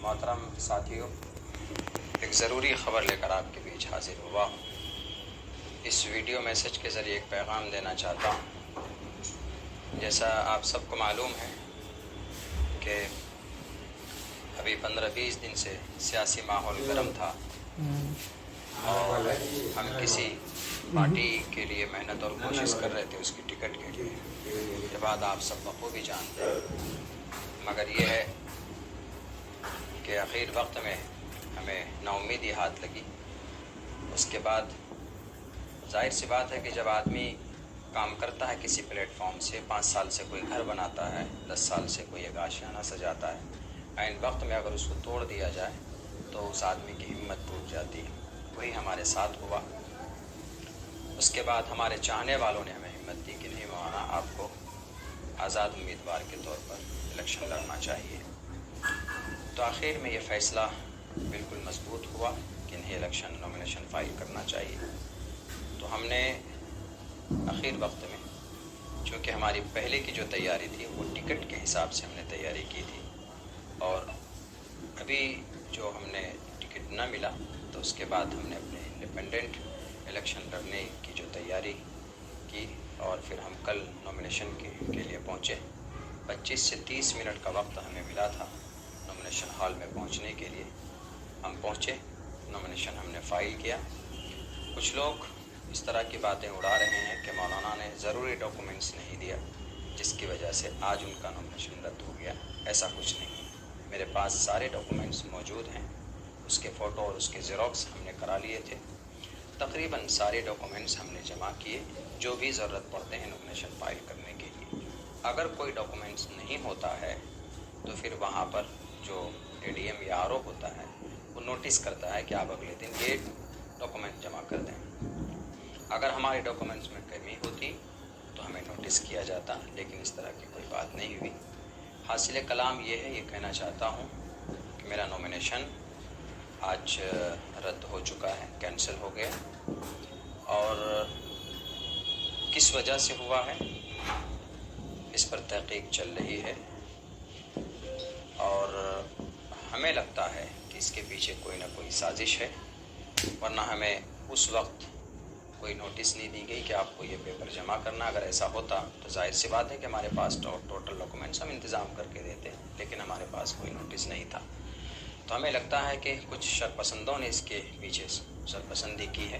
محترم ساتھیوں، ایک ضروری خبر لے کر آپ کے بیچ حاضر ہوا ہوں۔ اس ویڈیو میسج کے ذریعے ایک پیغام دینا چاہتا ہوں۔ جیسا آپ سب کو معلوم ہے کہ ابھی 15-20 دن سے سیاسی ماحول گرم تھا اور ہم کسی پارٹی کے لیے محنت اور کوشش کر رہے تھے اس کی ٹکٹ کے لیے۔ یہ بات آپ سب بخوبی جانتے ہیں، مگر یہ ہے کہ آخر وقت میں ہمیں نا امیدی ہاتھ لگی۔ اس کے بعد ظاہر سی بات ہے کہ جب آدمی کام کرتا ہے کسی پلیٹ فارم سے، 5 سال سے کوئی گھر بناتا ہے، 10 سال سے کوئی ایک آشیانہ سجاتا ہے، عین وقت میں اگر اس کو توڑ دیا جائے تو اس آدمی کی ہمت ٹوٹ جاتی ہے۔ وہی ہمارے ساتھ ہوا۔ اس کے بعد ہمارے چاہنے والوں نے ہمیں ہمت دی کہ نہیں مولانا، آپ کو آزاد امیدوار کے طور پر الیکشن لڑنا چاہیے۔ تو آخر میں یہ فیصلہ بالکل مضبوط ہوا کہ انہیں الیکشن نامینیشن فائل کرنا چاہیے۔ تو ہم نے آخر وقت میں، چونکہ ہماری پہلے کی جو تیاری تھی وہ ٹکٹ کے حساب سے ہم نے تیاری کی تھی، اور ابھی جو ہم نے ٹکٹ نہ ملا تو اس کے بعد ہم نے اپنے انڈیپینڈنٹ الیکشن لڑنے کی جو تیاری کی، اور پھر ہم کل نامینیشن کے لیے پہنچے۔ 25 سے 30 منٹ کا وقت ہمیں ملا تھا نامینیشن ہال میں پہنچنے کے لیے۔ ہم پہنچے، نامینیشن ہم نے فائل کیا۔ کچھ لوگ اس طرح کی باتیں اڑا رہے ہیں کہ مولانا نے ضروری ڈاکومنٹس نہیں دیا جس کی وجہ سے آج ان کا نامینیشن رد ہو گیا۔ ایسا کچھ نہیں، میرے پاس سارے ڈاکومنٹس موجود ہیں۔ اس کے فوٹو اور اس کے زیروکس ہم نے کرا لیے تھے۔ تقریباً سارے ڈاکومنٹس ہم نے جمع کیے جو بھی ضرورت پڑتے ہیں نامینیشن فائل کرنے کے لیے۔ اگر کوئی ڈاکومنٹس نہیں ہوتا ہے تو پھر وہاں پر جو اے ڈی ایم یا آر او ہوتا ہے وہ نوٹس کرتا ہے کہ آپ اگلے دن یہ ڈاکومنٹ جمع کر دیں۔ اگر ہمارے ڈاکومنٹس میں کمی ہوتی تو ہمیں نوٹس کیا جاتا، لیکن اس طرح کی کوئی بات نہیں ہوئی۔ حاصل کلام یہ ہے، یہ کہنا چاہتا ہوں کہ میرا نامینیشن آج رد ہو چکا ہے، کینسل ہو گیا، اور کس وجہ سے ہوا ہے اس پر تحقیق چل رہی ہے، اور ہمیں لگتا ہے کہ اس کے پیچھے کوئی نہ کوئی سازش ہے، ورنہ ہمیں اس وقت کوئی نوٹس نہیں دی گئی کہ آپ کو یہ پیپر جمع کرنا۔ اگر ایسا ہوتا تو ظاہر سی بات ہے کہ ہمارے پاس ٹوٹل ڈاکومنٹس ہم انتظام کر کے دیتے، لیکن ہمارے پاس کوئی نوٹس نہیں تھا۔ تو ہمیں لگتا ہے کہ کچھ شرپسندوں نے اس کے پیچھے شرپسندی کی ہے۔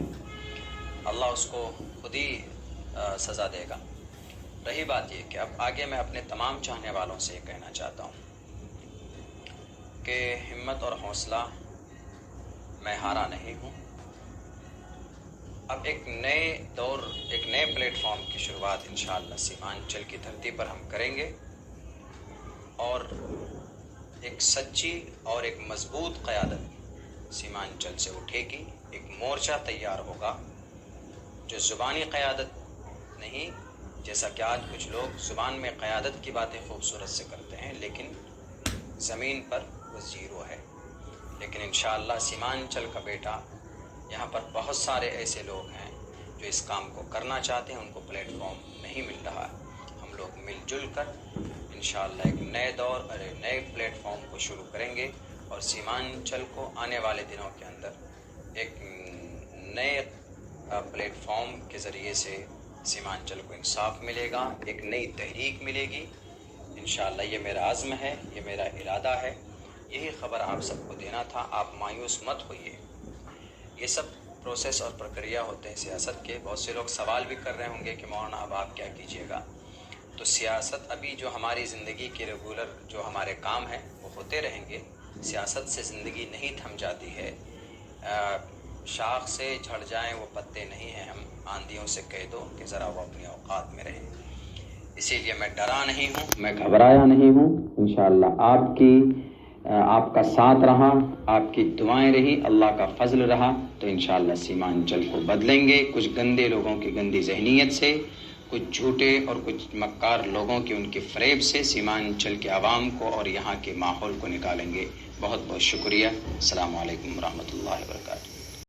اللہ اس کو خود ہی سزا دے گا۔ رہی بات یہ کہ اب آگے میں اپنے تمام چاہنے والوں سے یہ کہنا چاہتا ہوں کہ ہمت اور حوصلہ میں ہارا نہیں ہوں۔ اب ایک نئے دور، ایک نئے پلیٹ فارم کی شروعات انشاءاللہ سیمانچل کی دھرتی پر ہم کریں گے، اور ایک سچی اور ایک مضبوط قیادت سیمانچل سے اٹھے گی۔ ایک مورچہ تیار ہوگا جو زبانی قیادت نہیں، جیسا کہ آج کچھ لوگ زبان میں قیادت کی باتیں خوبصورت سے کرتے ہیں لیکن زمین پر وہ زیرو ہے۔ لیکن انشاءاللہ سیمانچل کا بیٹا، یہاں پر بہت سارے ایسے لوگ ہیں جو اس کام کو کرنا چاہتے ہیں، ان کو پلیٹ فارم نہیں مل رہا۔ ہم لوگ مل جل کر انشاءاللہ ایک نئے دور اور ایک نئے پلیٹ فارم کو شروع کریں گے، اور سیمانچل کو آنے والے دنوں کے اندر ایک نئے پلیٹ فارم کے ذریعے سے سیمانچل کو انصاف ملے گا، ایک نئی تحریک ملے گی انشاءاللہ۔ یہ میرا عزم ہے، یہ میرا ارادہ ہے، یہی خبر آپ سب کو دینا تھا۔ آپ مایوس مت ہوئیے، یہ سب پروسیس اور پرکریا ہوتے ہیں سیاست کے۔ بہت سے لوگ سوال بھی کر رہے ہوں گے کہ مولانا اب آپ کیا کیجیے گا؟ تو سیاست ابھی جو ہماری زندگی کے ریگولر جو ہمارے کام ہیں وہ ہوتے رہیں گے۔ سیاست سے زندگی نہیں تھم جاتی ہے۔ شاخ سے جھڑ جائیں وہ پتے نہیں ہیں، ہم آندھیوں سے کہہ دو کہ ذرا وہ اپنے اوقات میں رہیں۔ اسی لیے میں ڈرا نہیں ہوں، میں گھبرایا نہیں ہوں۔ انشاءاللہ آپ کا ساتھ رہا، آپ کی دعائیں رہی، اللہ کا فضل رہا، تو انشاءاللہ سیمانچل کو بدلیں گے۔ کچھ گندے لوگوں کی گندی ذہنیت سے، کچھ جھوٹے اور کچھ مکار لوگوں کی ان کے فریب سے سیمانچل کے عوام کو اور یہاں کے ماحول کو نکالیں گے۔ بہت بہت شکریہ۔ السلام علیکم ورحمۃ اللہ وبرکاتہ۔